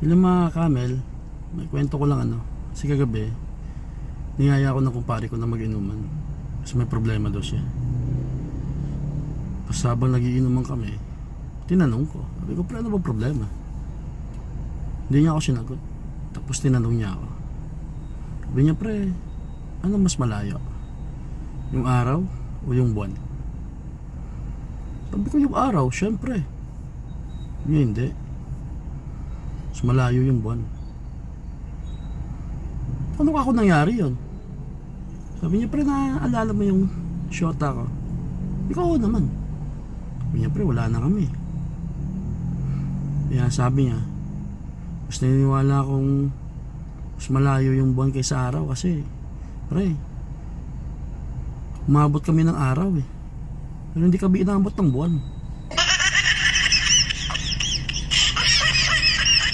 Ilang mga camel, may kwento ko lang ano. Kasi kagabi, niyaya ko ng kumpare ko na mag-inuman. Kasi may problema daw siya. Tapos habang nagiinuman kami, tinanong ko. Sabi ko, pre, ano ba problema? Hindi niya ako sinagot. Tapos tinanong niya ako. Sabi niya, pre, ano mas malayo? Yung araw o yung buwan? Sabi ko, yung araw, syempre. Hindi. Mas malayo yung buwan. Ano ako nangyari yun? Sabi niya, pre, naaalala mo yung shota ko? Ikaw naman. Sabi niya, pre, wala na kami. Kaya sabi niya, mas naniniwala akong mas malayo yung buwan kaysa araw kasi, pre, umabot kami ng araw eh. Pero hindi kami inabot ng buwan.